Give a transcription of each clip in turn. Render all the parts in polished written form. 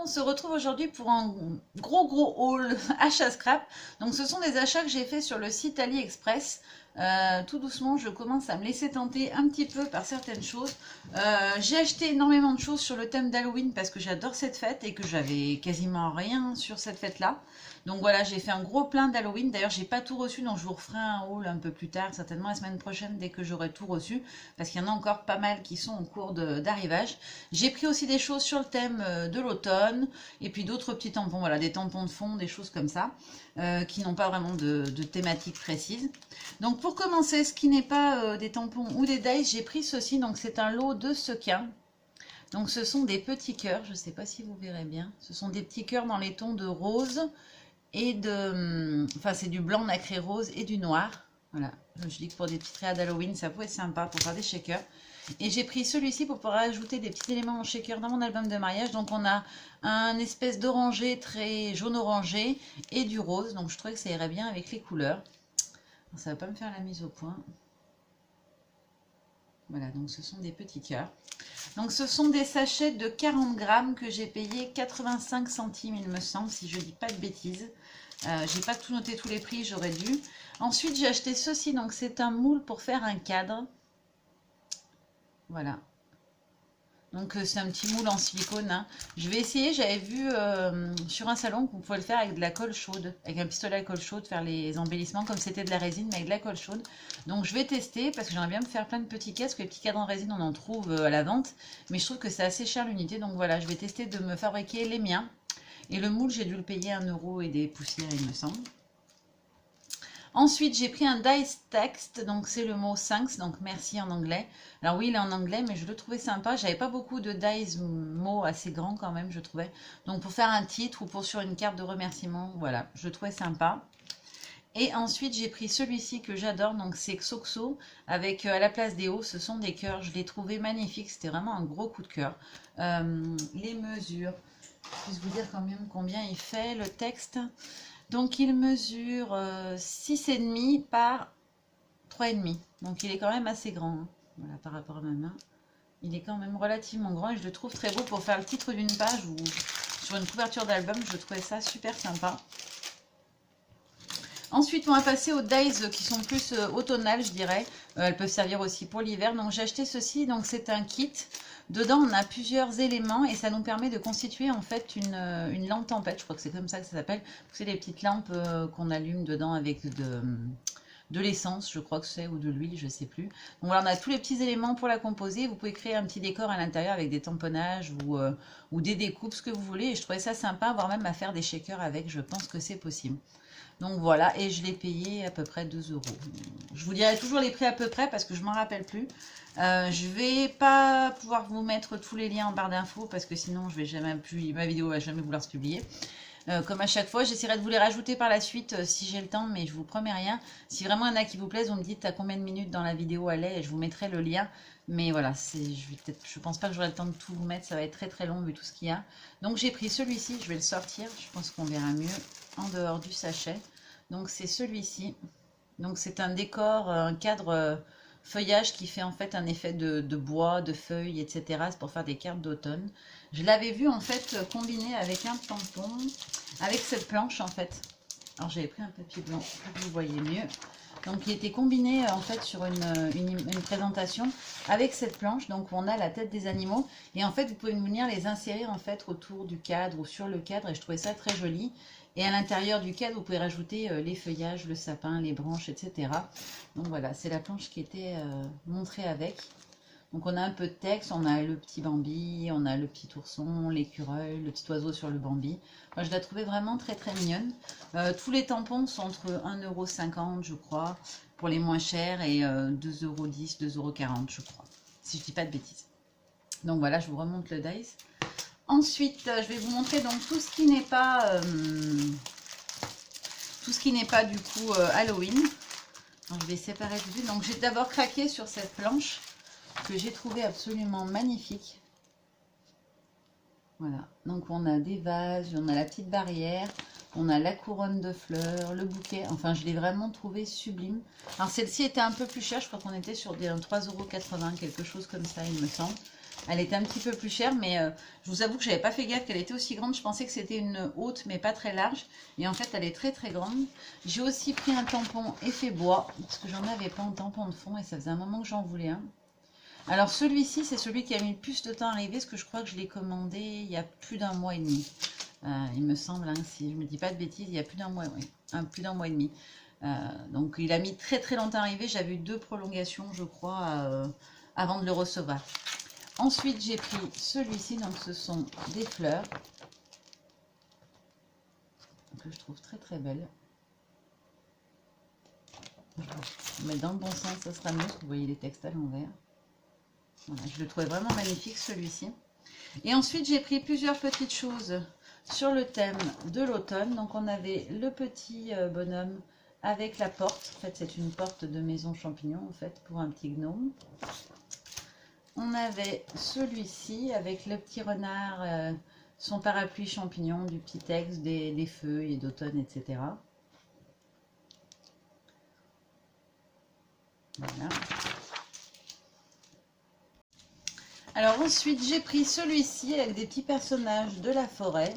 On se retrouve aujourd'hui pour un gros haul achat scrap. Donc ce sont des achats que j'ai fait sur le site AliExpress. Tout doucement, je commence à me laisser tenter un petit peu par certaines choses. J'ai acheté énormément de choses sur le thème d'Halloween parce que j'adore cette fête et que j'avais quasiment rien sur cette fête-là. Donc voilà, j'ai fait un gros plein d'Halloween. D'ailleurs, j'ai pas tout reçu, donc je vous referai un haul un peu plus tard, certainement la semaine prochaine dès que j'aurai tout reçu, parce qu'il y en a encore pas mal qui sont en cours d'arrivage. J'ai pris aussi des choses sur le thème de l'automne, et puis d'autres petits tampons, voilà, des tampons de fond, des choses comme ça, qui n'ont pas vraiment de thématique précise. Donc pour commencer, ce qui n'est pas des tampons ou des dice, j'ai pris ceci, donc c'est un lot de sequins. Donc ce sont des petits cœurs, je ne sais pas si vous verrez bien, ce sont des petits cœurs dans les tons de rose, et enfin c'est du blanc nacré rose et du noir. Voilà, je dis que pour des petits traits d'Halloween, ça peut être sympa pour faire des shakers. Et j'ai pris celui-ci pour pouvoir ajouter des petits éléments en shaker dans mon album de mariage. Donc on a un espèce d'orangé très jaune orangé et du rose. Donc je trouvais que ça irait bien avec les couleurs. Ça va pas me faire la mise au point. Voilà, donc ce sont des petits cœurs. Donc ce sont des sachets de 40 grammes que j'ai payé 85 centimes, il me semble, si je ne dis pas de bêtises. J'ai pas tout noté tous les prix, j'aurais dû. Ensuite, j'ai acheté ceci, donc c'est un moule pour faire un cadre. Voilà. Donc c'est un petit moule en silicone, hein. Je vais essayer, j'avais vu sur un salon qu'on pouvait le faire avec de la colle chaude, avec un pistolet à colle chaude, faire les embellissements comme c'était de la résine, mais avec de la colle chaude. Donc je vais tester parce que j'aimerais bien me faire plein de petits casques, les petits cadres en résine on en trouve à la vente, mais je trouve que c'est assez cher l'unité, donc voilà, je vais tester de me fabriquer les miens. Et le moule, j'ai dû le payer 1 € et des poussières, il me semble. Ensuite, j'ai pris un dice text, donc c'est le mot thanks, donc merci en anglais. Alors oui, il est en anglais, mais je le trouvais sympa. J'avais pas beaucoup de dice mots assez grands quand même, je trouvais. Donc pour faire un titre ou pour sur une carte de remerciement, voilà, je le trouvais sympa. Et ensuite, j'ai pris celui-ci que j'adore, donc c'est Xoxo, avec à la place des hauts, ce sont des cœurs. Je l'ai trouvé magnifique, c'était vraiment un gros coup de cœur. Les mesures, je vais vous dire combien il fait le texte. Donc il mesure 6,5 par 3,5. Donc il est quand même assez grand, hein. Voilà, par rapport à ma main. Il est quand même relativement grand et je le trouve très beau pour faire le titre d'une page ou sur une couverture d'album. Je trouvais ça super sympa. Ensuite, on va passer aux dies qui sont plus automnales, je dirais. Elles peuvent servir aussi pour l'hiver. Donc j'ai acheté ceci, donc c'est un kit. Dedans, on a plusieurs éléments et ça nous permet de constituer en fait une lampe tempête. Je crois que c'est comme ça que ça s'appelle. C'est les petites lampes qu'on allume dedans avec de l'essence, je crois que c'est, ou de l'huile, je ne sais plus. Donc voilà, on a tous les petits éléments pour la composer. Vous pouvez créer un petit décor à l'intérieur avec des tamponnages ou des découpes, ce que vous voulez. Et je trouvais ça sympa, voire même à faire des shakers avec. Je pense que c'est possible. Donc voilà, et je l'ai payé à peu près 2 €. Je vous dirai toujours les prix à peu près parce que je ne m'en rappelle plus. Je vais pas pouvoir vous mettre tous les liens en barre d'infos parce que sinon je vais jamais plus, ma vidéo va jamais vouloir se publier. Comme à chaque fois, j'essaierai de vous les rajouter par la suite si j'ai le temps, mais je vous promets rien. Si vraiment il y en a qui vous plaisent, vous me dites à combien de minutes dans la vidéo elle est et je vous mettrai le lien. Mais voilà, je pense pas que j'aurai le temps de tout vous mettre, ça va être très long vu tout ce qu'il y a. Donc j'ai pris celui-ci, je vais le sortir, je pense qu'on verra mieux en dehors du sachet. Donc c'est celui-ci. Donc c'est un décor, un cadre feuillage qui fait en fait un effet de bois, de feuilles, etc. C'est pour faire des cartes d'automne. Je l'avais vu en fait combiné avec un tampon, avec cette planche en fait. Alors j'avais pris un papier blanc pour que vous voyez mieux. Donc il était combiné en fait sur une présentation avec cette planche. Donc on a la tête des animaux et en fait vous pouvez venir les insérer en fait autour du cadre ou sur le cadre et je trouvais ça très joli. Et à l'intérieur du cadre vous pouvez rajouter les feuillages, le sapin, les branches, etc. Donc voilà, c'est la planche qui était montrée avec. Donc on a un peu de texte, on a le petit Bambi, on a le petit ourson, l'écureuil, le petit oiseau sur le Bambi. Moi je la trouvais vraiment très mignonne. Tous les tampons sont entre 1,50 € je crois, pour les moins chers, et 2,10 €, 2,40 € je crois, si je dis pas de bêtises. Donc voilà, je vous remonte le dice. Ensuite, je vais vous montrer donc tout ce qui n'est pas, du coup Halloween. Donc, je vais séparer tout de suite. Donc j'ai d'abord craqué sur cette planche que j'ai trouvé absolument magnifique. Voilà, donc on a des vases, on a la petite barrière, on a la couronne de fleurs, le bouquet, enfin je l'ai vraiment trouvé sublime. Alors celle-ci était un peu plus chère, je crois qu'on était sur des 3,80 €, quelque chose comme ça il me semble. Elle était un petit peu plus chère, mais je vous avoue que j'avais pas fait gaffe qu'elle était aussi grande. Je pensais que c'était une haute, mais pas très large. Et en fait, elle est très très grande. J'ai aussi pris un tampon effet bois, parce que j'en avais pas en tampon de fond, et ça faisait un moment que j'en voulais un. Alors celui-ci, c'est celui qui a mis le plus de temps à arriver, parce que je crois que je l'ai commandé il y a plus d'un mois et demi. Il me semble, hein, si je me dis pas de bêtises, il y a plus d'un mois, oui, plus d'un mois et demi. Donc il a mis très très longtemps à arriver. J'avais eu 2 prolongations, je crois, avant de le recevoir. Ensuite, j'ai pris celui-ci, donc ce sont des fleurs que je trouve très très belles. Je vais mettre dans le bon sens, ça sera mieux, parce que vous voyez les textes à l'envers. Voilà, je le trouvais vraiment magnifique celui-ci. Et ensuite, j'ai pris plusieurs petites choses sur le thème de l'automne. Donc, on avait le petit bonhomme avec la porte. En fait, c'est une porte de maison champignon, en fait, pour un petit gnome. On avait celui-ci avec le petit renard, son parapluie champignon, du petit texte, des feuilles d'automne, etc. Voilà. Alors ensuite, j'ai pris celui-ci avec des petits personnages de la forêt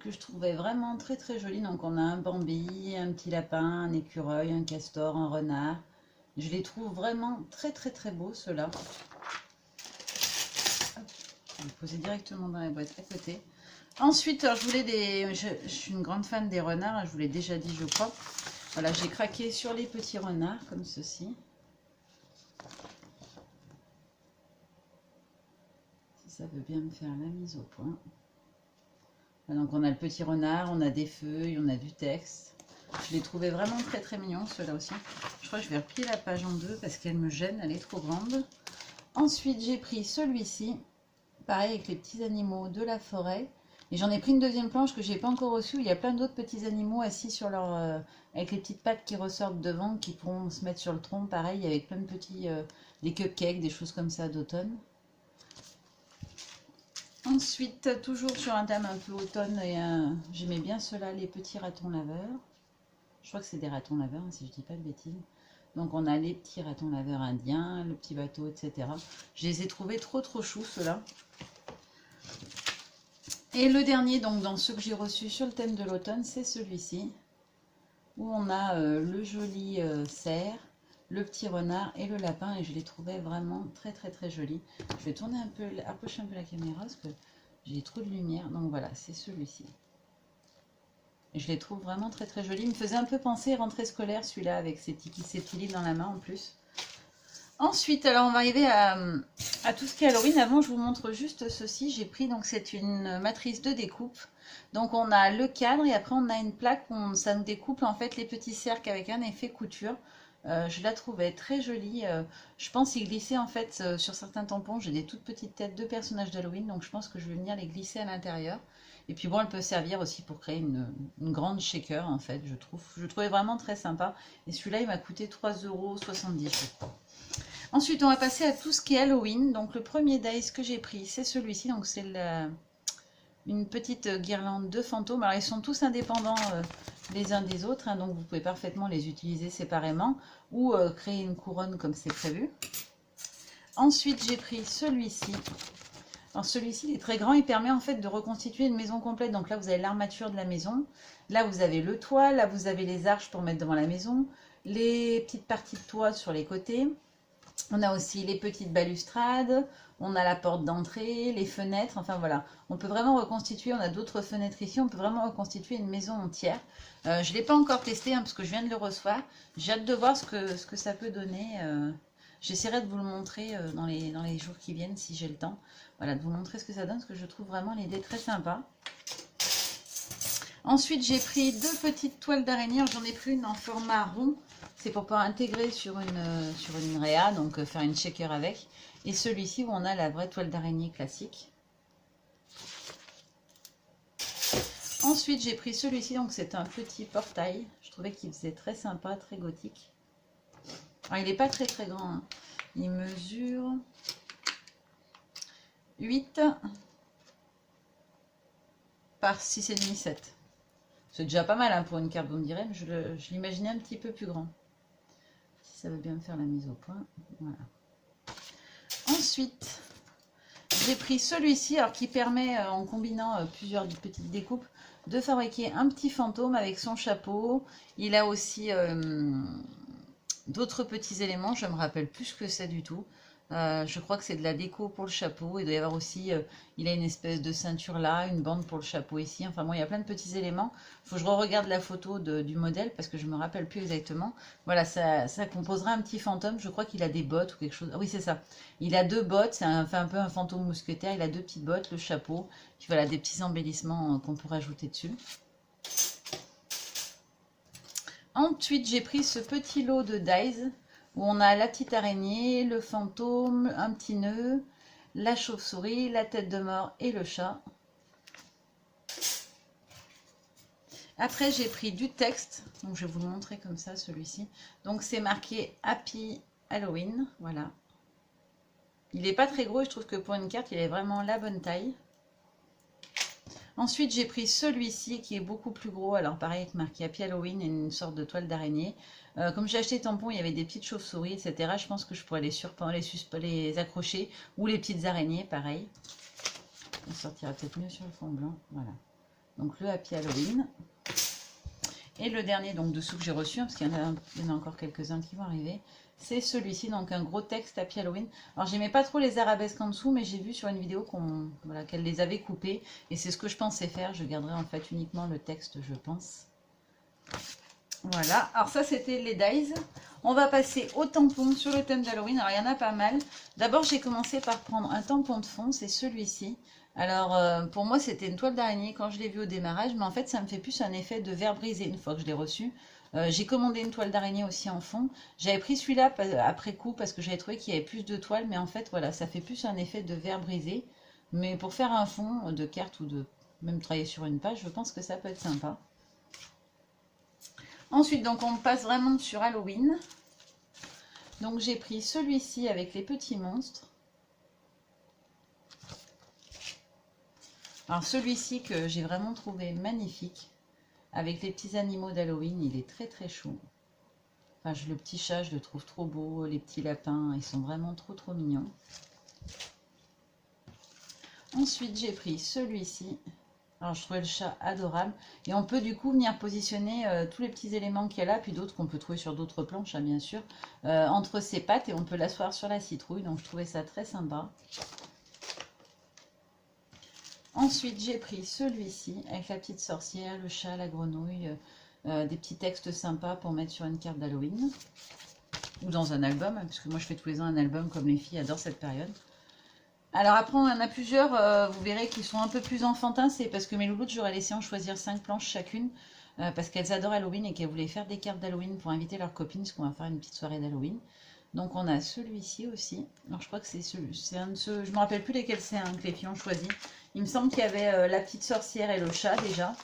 que je trouvais vraiment très très joli. Donc on a un Bambi, un petit lapin, un écureuil, un castor, un renard. Je les trouve vraiment très très très beaux ceux-là. Je vais les poser directement dans la boîte à côté. Ensuite, alors, je suis une grande fan des renards, je vous l'ai déjà dit je crois. Voilà, j'ai craqué sur les petits renards comme ceci. Si ça veut bien me faire la mise au point. Donc on a le petit renard, on a des feuilles, on a du texte. Je les trouvais vraiment très très mignons ceux-là aussi. Je crois que je vais replier la page en deux parce qu'elle me gêne, elle est trop grande. Ensuite j'ai pris celui-ci, pareil avec les petits animaux de la forêt. Et j'en ai pris une deuxième planche que j'ai pas encore reçue où il y a plein d'autres petits animaux assis sur leur, avec les petites pattes qui ressortent devant, qui pourront se mettre sur le tronc, pareil avec plein de petits, des cupcakes, des choses comme ça d'automne. Ensuite, toujours sur un thème un peu automne, et j'aimais bien ceux-là, les petits ratons laveurs. Je crois que c'est des ratons laveurs, hein, si je dis pas de bêtises. Donc on a les petits ratons laveurs indiens, le petit bateau, etc. Je les ai trouvés trop trop choux ceux-là. Et le dernier, donc dans ceux que j'ai reçus sur le thème de l'automne, c'est celui-ci. Où on a le joli cerf, le petit renard et le lapin. Et je les trouvais vraiment très très très jolis. Je vais tourner un peu, approcher un peu la caméra parce que j'ai trop de lumière. Donc voilà, c'est celui-ci. Je les trouve vraiment très très jolis. Il me faisait un peu penser rentrée scolaire celui-là avec ses petits livres dans la main en plus. Ensuite, alors on va arriver à tout ce qui est Halloween. Avant, je vous montre juste ceci. J'ai pris, donc c'est une matrice de découpe. Donc on a le cadre et après on a une plaque où ça nous découpe en fait les petits cercles avec un effet couture. Je la trouvais très jolie. Je pense y glisser en fait sur certains tampons. J'ai des toutes petites têtes de personnages d'Halloween, donc je pense que je vais venir les glisser à l'intérieur. Et puis bon, elle peut servir aussi pour créer une grande shaker en fait, je trouve. Je le trouvais vraiment très sympa. Et celui-là, il m'a coûté 3,70 €, je crois. Ensuite, on va passer à tout ce qui est Halloween. Donc le premier dice que j'ai pris, c'est celui-ci. Donc c'est une petite guirlande de fantômes. Alors ils sont tous indépendants les uns des autres, hein, donc vous pouvez parfaitement les utiliser séparément ou créer une couronne comme c'est prévu. Ensuite j'ai pris celui-ci. Alors celui-ci il est très grand, il permet en fait de reconstituer une maison complète. Donc là vous avez l'armature de la maison, là vous avez le toit, là vous avez les arches pour mettre devant la maison, les petites parties de toit sur les côtés. On a aussi les petites balustrades, on a la porte d'entrée, les fenêtres, enfin voilà. On peut vraiment reconstituer, on a d'autres fenêtres ici, on peut vraiment reconstituer une maison entière. Je ne l'ai pas encore testé hein, parce que je viens de le recevoir. J'ai hâte de voir ce que ça peut donner. J'essaierai de vous le montrer dans les jours qui viennent si j'ai le temps. Voilà, de vous montrer ce que ça donne parce que je trouve vraiment l'idée très sympa. Ensuite, j'ai pris 2 petites toiles d'araignée. J'en ai pris une en format rond. C'est pour pouvoir intégrer sur une réa, donc faire une shaker avec. Et celui-ci où on a la vraie toile d'araignée classique. Ensuite, j'ai pris celui-ci. Donc c'est un petit portail. Je trouvais qu'il faisait très sympa, très gothique. Alors, il n'est pas très très grand. Hein. Il mesure 8 par 6,5, 7. C'est déjà pas mal hein, pour une carte, vous me direz, mais je l'imaginais un petit peu plus grand. Si ça veut bien me faire la mise au point. Voilà. Ensuite, J'ai pris celui-ci, alors qui permet, en combinant plusieurs petites découpes, de fabriquer un petit fantôme avec son chapeau. Il a aussi d'autres petits éléments, je ne me rappelle plus ce que c'est du tout. Je crois que c'est de la déco pour le chapeau. Il doit y avoir aussi, il a une espèce de ceinture là, une bande pour le chapeau ici. Enfin bon, il y a plein de petits éléments. Il faut que je regarde la photo du modèle parce que je ne me rappelle plus exactement. Voilà, ça composera un petit fantôme. Je crois qu'il a des bottes ou quelque chose. Ah oui, c'est ça. Il a deux bottes, c'est un peu un fantôme mousquetaire. Il a deux petites bottes, le chapeau. Puis voilà, des petits embellissements qu'on pourrait ajouter dessus. Ensuite, j'ai pris ce petit lot de dies où on a la petite araignée, le fantôme, un petit nœud, la chauve-souris, la tête de mort et le chat. Après, j'ai pris du texte, donc je vais vous le montrer comme ça, celui-ci. Donc, c'est marqué Happy Halloween, voilà. Il n'est pas très gros, je trouve que pour une carte, il est vraiment la bonne taille. Ensuite, j'ai pris celui-ci qui est beaucoup plus gros. Alors, pareil, avec marqué Happy Halloween et une sorte de toile d'araignée. Comme j'ai acheté tampon, il y avait des petites chauves-souris, etc. Je pense que je pourrais les surpendre, les accrocher. Ou les petites araignées, pareil. Ça sortira peut-être mieux sur le fond blanc. Voilà. Donc, le Happy Halloween. Et le dernier, donc, dessous que j'ai reçu, parce qu'il y en a encore quelques-uns qui vont arriver. C'est celui-ci, donc un gros texte Happy Halloween. Alors, j'aimais pas trop les arabesques en dessous, mais j'ai vu sur une vidéo qu'elle les avait coupées. Et c'est ce que je pensais faire. Je garderai en fait uniquement le texte, je pense. Voilà. Alors, ça, c'était les dies. On va passer au tampon sur le thème d'Halloween. Alors, il y en a pas mal. D'abord, j'ai commencé par prendre un tampon de fond. C'est celui-ci. Alors, pour moi, c'était une toile d'araignée quand je l'ai vu au démarrage. Mais en fait, ça me fait plus un effet de verre brisé une fois que je l'ai reçu. J'ai commandé une toile d'araignée aussi en fond. J'avais pris celui-là après coup parce que j'avais trouvé qu'il y avait plus de toiles. Mais en fait, voilà, ça fait plus un effet de verre brisé. Mais pour faire un fond de carte ou de même travailler sur une page, je pense que ça peut être sympa. Ensuite, donc, on passe vraiment sur Halloween. Donc, j'ai pris celui-ci avec les petits monstres. Alors, celui-ci que j'ai vraiment trouvé magnifique. Avec les petits animaux d'Halloween, il est très très chou. Enfin, le petit chat, je le trouve trop beau. Les petits lapins, ils sont vraiment trop trop mignons. Ensuite, j'ai pris celui-ci. Alors, je trouvais le chat adorable. Et on peut du coup venir positionner tous les petits éléments qu'il y a là, puis d'autres qu'on peut trouver sur d'autres planches, hein, bien sûr, entre ses pattes. Et on peut l'asseoir sur la citrouille. Donc, je trouvais ça très sympa. Ensuite, j'ai pris celui-ci avec la petite sorcière, le chat, la grenouille, des petits textes sympas pour mettre sur une carte d'Halloween. Ou dans un album, hein, parce que moi, je fais tous les ans un album comme les filles adorent cette période. Alors après, on en a plusieurs, vous verrez, qui sont un peu plus enfantins. C'est parce que mes louloutes, j'aurais laissé en choisir 5 planches chacune. Parce qu'elles adorent Halloween et qu'elles voulaient faire des cartes d'Halloween pour inviter leurs copines. Parce qu'on va faire une petite soirée d'Halloween. Donc on a celui-ci aussi. Alors je crois que c'est un de ceux... Je ne me rappelle plus lesquels c'est que les filles ont choisi. Il me semble qu'il y avait la petite sorcière et le chat déjà.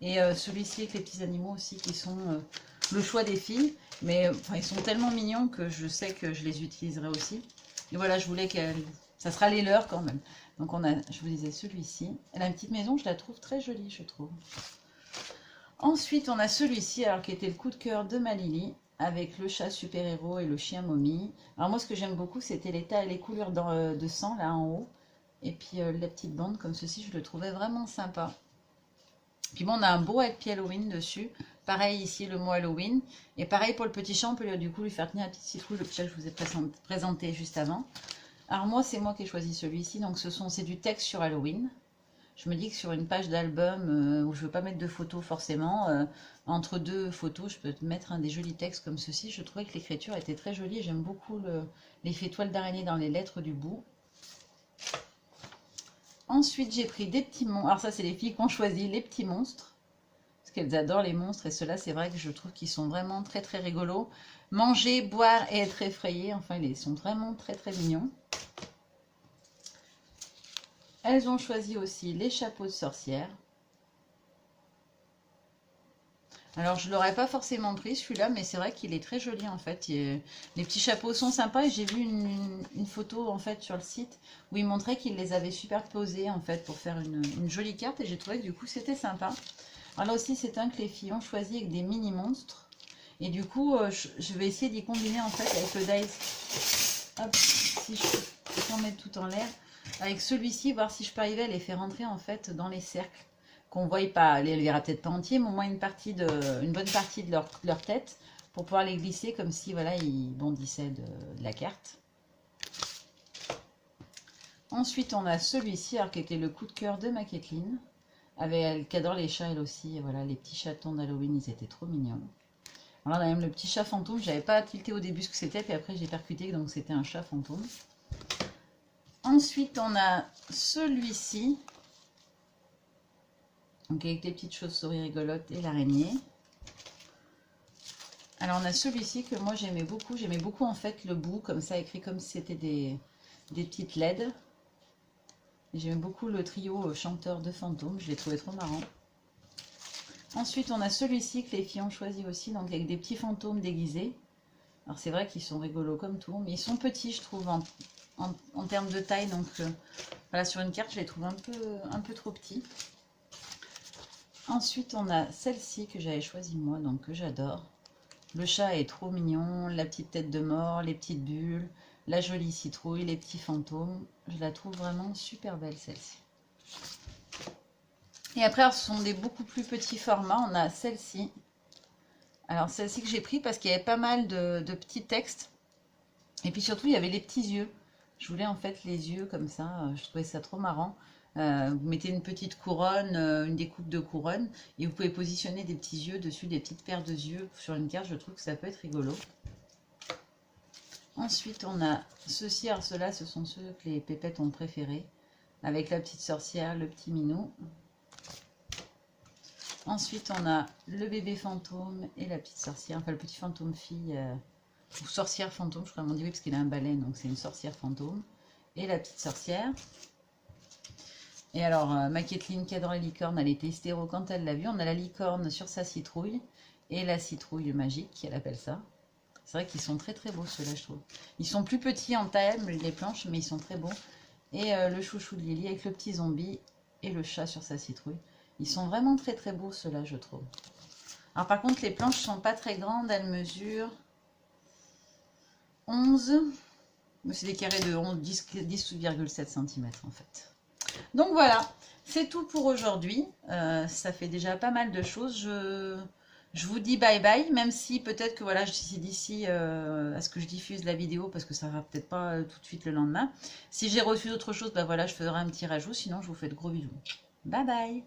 Et celui-ci avec les petits animaux aussi qui sont le choix des filles. Mais enfin, ils sont tellement mignons que je sais que je les utiliserai aussi. Et voilà, je voulais qu'elles... Ça sera les leurs quand même. Donc on a, je vous disais, celui-ci. La petite maison, je la trouve très jolie, je trouve. Ensuite, on a celui-ci, alors qui était le coup de cœur de ma Lily, avec le chat super-héros et le chien momie. Alors moi, ce que j'aime beaucoup, c'était les couleurs de sang, là en haut. Et puis la petite bande comme ceci, je le trouvais vraiment sympa. Puis bon, on a un beau Happy Halloween dessus. Pareil ici, le mot Halloween. Et pareil pour le petit chat, on peut du coup lui faire tenir la petite citrouille, le petit chat que je vous ai présenté juste avant. Alors moi, c'est moi qui ai choisi celui-ci. Donc c'est du texte sur Halloween. Je me dis que sur une page d'album où je ne veux pas mettre de photos forcément, entre deux photos, je peux mettre des jolis textes comme ceci. Je trouvais que l'écriture était très jolie. J'aime beaucoup l'effet toile d'araignée dans les lettres du bout. Ensuite, j'ai pris des petits monstres. Alors ça, c'est les filles qui ont choisi les petits monstres. Parce qu'elles adorent les monstres. Et ceux-là, c'est vrai que je trouve qu'ils sont vraiment très très rigolos. Manger, boire et être effrayés. Enfin, ils sont vraiment très très mignons. Elles ont choisi aussi les chapeaux de sorcière. Alors, je ne l'aurais pas forcément pris celui-là, mais c'est vrai qu'il est très joli en fait. Les petits chapeaux sont sympas et j'ai vu une photo en fait sur le site où ils montraient qu'ils les avaient superposés en fait pour faire une jolie carte et j'ai trouvé que du coup c'était sympa. Alors là aussi, c'est un que les filles ont choisi avec des mini monstres et du coup, je vais essayer d'y combiner en fait avec le dice. Hop, si je peux en mettre tout en l'air. avec celui-ci, voir si je peux arriver à les faire rentrer en fait dans les cercles. Qu'on ne voie pas, elle ne verra peut-être pas entier, mais au moins une bonne partie de leur tête pour pouvoir les glisser comme si voilà, ils bondissaient de la carte. Ensuite, on a celui-ci, qui était le coup de cœur de ma Kathleen. Elle qui adore les chats, elle aussi. Et voilà, les petits chatons d'Halloween, ils étaient trop mignons. Alors là, on a même le petit chat fantôme. J'avais pas tilté au début ce que c'était, puis après j'ai percuté, donc c'était un chat fantôme. Ensuite, on a celui-ci. Donc avec les petites chauves-souris rigolotes et l'araignée. Alors on a celui-ci que moi j'aimais beaucoup. J'aimais beaucoup en fait le bout, comme ça, écrit comme si c'était des petites LED. J'aime beaucoup le trio chanteur de fantômes, je l'ai trouvé trop marrant. Ensuite, on a celui-ci que les filles ont choisi aussi, donc avec des petits fantômes déguisés. Alors c'est vrai qu'ils sont rigolos comme tout, mais ils sont petits, je trouve, en termes de taille. Donc voilà, sur une carte, je les trouve un peu trop petits. Ensuite, on a celle-ci que j'avais choisie moi, donc que j'adore. Le chat est trop mignon, la petite tête de mort, les petites bulles, la jolie citrouille, les petits fantômes. Je la trouve vraiment super belle celle-ci. Et après, alors, ce sont des beaucoup plus petits formats. On a celle-ci. Alors celle-ci que j'ai pris parce qu'il y avait pas mal de petits textes. Et puis surtout, il y avait les petits yeux. Je voulais en fait les yeux comme ça. Je trouvais ça trop marrant. Vous mettez une petite couronne, une découpe de couronne. Et vous pouvez positionner des petits yeux dessus, des petites paires de yeux sur une carte. Je trouve que ça peut être rigolo. Ensuite, on a ceux-ci. Alors ceux-là, ce sont ceux que les pépettes ont préférés. Avec la petite sorcière, le petit minou. Ensuite, on a le bébé fantôme et la petite sorcière. Enfin, le petit fantôme fille, ou sorcière fantôme, je crois qu'on dit oui, parce qu'il a un balai, donc c'est une sorcière fantôme. Et la petite sorcière. Et alors, ma Kathleen qui adore les licornes, elle était hystéro quand elle l'a vu. On a la licorne sur sa citrouille et la citrouille magique, elle appelle ça. C'est vrai qu'ils sont très très beaux ceux-là, je trouve. Ils sont plus petits en taille, les planches, mais ils sont très beaux. Et le chouchou de Lily avec le petit zombie et le chat sur sa citrouille. Ils sont vraiment très très beaux ceux-là, je trouve. Alors par contre, les planches sont pas très grandes. Elles mesurent 11. C'est des carrés de 11, 10,7 cm en fait. Donc voilà, c'est tout pour aujourd'hui. Ça fait déjà pas mal de choses. Je vous dis bye bye, même si peut-être que voilà, d'ici à ce que je diffuse la vidéo, parce que ça ne va peut-être pas tout de suite le lendemain. Si j'ai reçu d'autres choses, bah voilà, je ferai un petit rajout. Sinon, je vous fais de gros bisous. Bye bye.